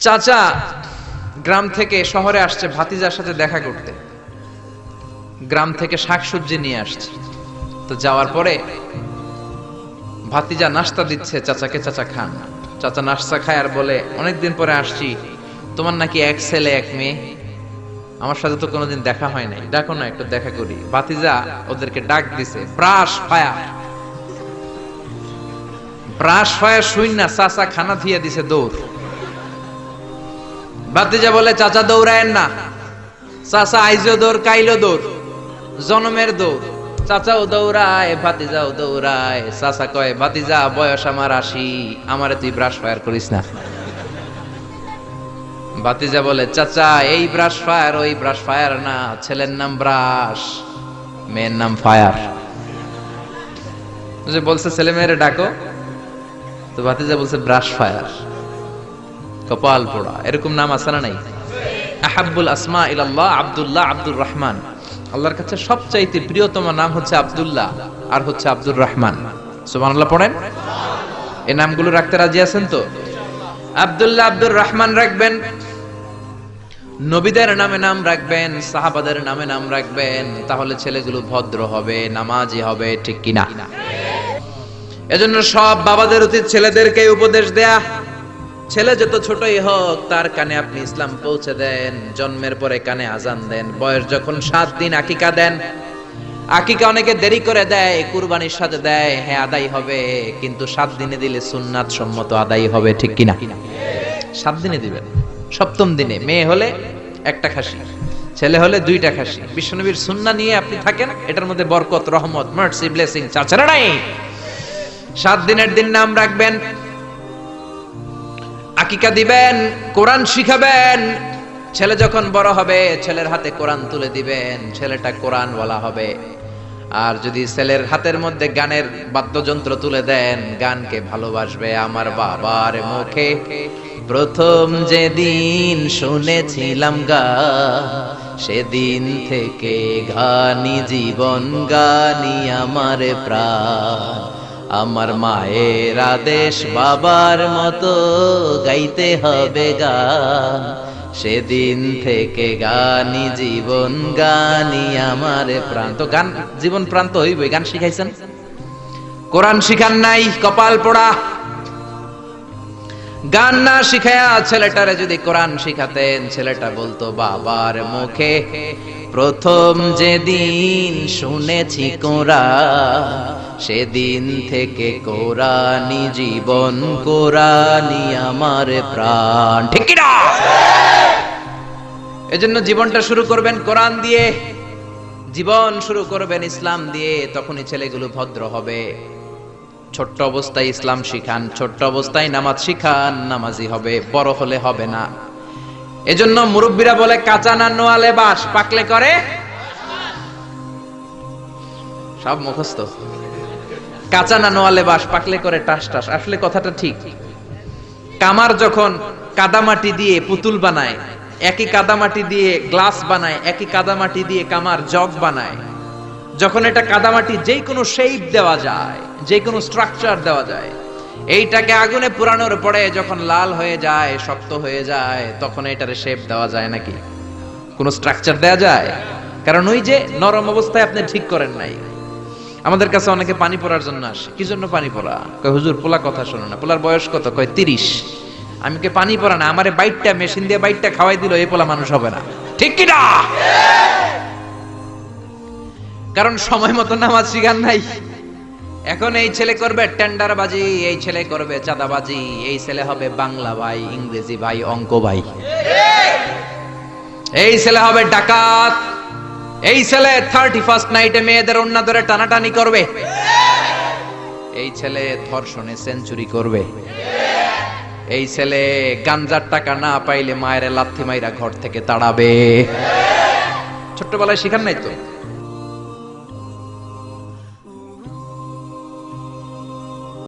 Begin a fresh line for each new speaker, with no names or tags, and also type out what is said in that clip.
চাচা গ্রাম থেকে শহরে আসছে ভাতিজার সাথে দেখা করতে। গ্রাম থেকে শাকসবজি নিয়ে আসছে। তো যাওয়ার পরে ভাতিজা নাস্তা দিচ্ছে চাচাকে, চাচা খান। চাচা নাস্তা খায় আর বলে, অনেকদিন পরে আসছি, তোমার নাকি এক ছেলে এক মেয়ে, আমার সাথে তো কোনোদিন দেখা হয় নাই, ডাকো না একটু দেখা করি। ভাতিজা ওদেরকে ডাক দিছে, ব্রাশ ফায়া ব্রাশ ফায়া শুই না চাচা খানা থিয়া দিছে দৌড়। ভাতিজা বলে, চাচা দৌড়ায়েন না, চাচা আইজো দৌড় কাইলো দৌড়, জনমের দৌড়। চাচাও দৌড়ায়, ভাতিজাও দৌড়ায়। চাচা কয়, ভাতিজা বয়স আমার 80, আমারে তুই ব্রাশ ফায়ার করিস না। ভাতিজা বলে, চাচা এই ব্রাশ ফায়ার ওই ব্রাশ ফায়ার না, ছেলের নাম ব্রাশ, মেয়ের নাম ফায়ার। যে বলছে ছেলে মেয়েরে ডাকো, তো ভাতিজা বলছে ব্রাশ ফায়ার। কপাল পোড়া, এরকম নাম আছে না নাই? আহাব্বুল আসমা ইলাল্লাহ আব্দুল্লাহ, আব্দুর রহমান। আল্লাহর কাছে সবচাইতে প্রিয়তম নাম হচ্ছে আব্দুল্লাহ আর হচ্ছে আব্দুর রহমান। সুবহানাল্লাহ পড়েন। এই নামগুলো রাখতে রাজি আছেন তো? আব্দুল্লাহ আব্দুর রহমান রাখবেন, নবীদের নামে নাম রাখবেন, সাহাবাদের নামে নাম রাখবেন, তাহলে ছেলেগুলো ভদ্র হবে, নামাজি হবে, ঠিক কিনা? এজন্য সব বাবাদের উচিত ছেলেদেরকে উপদেশ দেয়া। ছেলে যত ছোটই হোক, তার কানে আপনি ইসলাম পৌঁছে দেন। জন্মের পরে কানে আজান দেন, বয়স যখন 7 দিন আকিকা দেন। আকিকা অনেকে দেরি করে দেয়, কুরবানির সাথে দেয়, হ্যাঁ আদায় হবে, কিন্তু 7 দিনে দিলে সুন্নাত সম্মত আদায় হবে, ঠিক কিনা? 7 দিনে দিবেন। 7ম দিনে মেয়ে হলে 1টা খাসি, ছেলে হলে 2টা খাসি। বিশ্বনবীর সুন্নাহ নিয়ে আপনি থাকেন, এটার মধ্যে বরকত, রহমত, মার্সি, ব্লেসিং চাচা নাই। 7 দিনের দিন নাম রাখবেন, আকিকা দিবেন, কোরআন শিখাবেন। ছেলে যখন বড় হবে, ছেলের হাতে কোরআন তুলে দিবেন, ছেলেটা কোরআন ওয়ালা হবে। আর যদি ছেলের হাতের মধ্যে গানের বাদ্যযন্ত্র তুলে দেন, গানকে ভালোবাসবে। আমার বাবার মুখে প্রথম যেদিন শুনেছিলাম গান, সেদিন থেকে গানি জীবন, গানি আমার প্রাণ। আমার মায়ের আদেশ বাবার মতো গাইতে হবে গান, সেদিন থেকে গানি জীবন, গানি আমার প্রাণ। তো গান জীবন প্রাণ তো হইবে। গান শিখাইছেন, কোরআন শিখান নাই, কপাল পোড়া। গান না শিখায়া ছেলেটারে যদি কোরআন শিখাতেন, ছেলেটা বলতো, বাবার মুখে প্রথম যেদিন শুনেছি কোরআন, সেদিন থেকে কোরআনি জীবন, কোরআনি আমার প্রাণ, ঠিক কি না? এজন্য জীবনটা শুরু করবেন কোরআন দিয়ে, জীবন শুরু করবেন ইসলাম দিয়ে, তখনই ছেলেগুলো ভদ্র হবে। ছোট্ট অবস্থায় ইসলাম শিখান, ছোট্ট অবস্থায় নামাজ শিখান, নামাজি হবে। বড় হলে হবে না। এজন্য মুরব্বীরা বলে, কাঁচা না নোয়ালে বাস, পাকলে করে সব মুখস্থ। কাঁচা না নোয়ালে বাস, পাকলে করে টাস টাস। আসলে কথাটা ঠিক। কামার যখন কাদামাটি দিয়ে পুতুল বানায়, একই কাদামাটি দিয়ে গ্লাস বানায়, একই কাদামাটি দিয়ে কামার জগ বানায়, যখন এটা কাদামাটি যেই কোনো শেপ দেওয়া যায়, যে কোনো স্ট্রাকচার দেওয়া যায়, এইটাকে আগুনে পুরানোর পরে যখন লাল হয়ে যায়, শক্ত হয়ে যায়, তখন এটারে শেপ দেওয়া যায় নাকি? কোনো স্ট্রাকচার দেওয়া যায়? কারণ ওই যে নরম অবস্থায় আপনি ঠিক করেন নাই। আমাদের কাছে অনেকে পানি পড়ার জন্য আসে। কি জন্য পানি পড়া? কয়, হুজুর পোলা কথা শোনো না। পোলার বয়স কত? কয় 30। আমি কে পানি পড়া না, আমারে বাইটটা মেশিন দিয়ে বাইটটা খাওয়াই দিল, এই পোলা মানুষ হবে না, ঠিক কি না? কারণ সময় মতো নামাজ শিখান নাই। এখন এই ছেলে করবে টেন্ডারবাজি, এই ছেলে করবে চাঁদাবাজি, এই ছেলে হবে বাংলা ভাই, ইংরেজি ভাই, অঙ্ক ভাই, এই ছেলে হবে ডাকাত, এই ছেলে 31st নাইটে মেয়েদের ওন্না ধরে টানাটানি করবে, এই ছেলে ধর্ষণে সেঞ্চুরি করবে, এই ছেলে গাঞ্জার টাকা না পাইলে মায়ের লাথি মাইরা ঘর থেকে তাড়াবে। ছোট্টবেলায় শিখান নাই তো?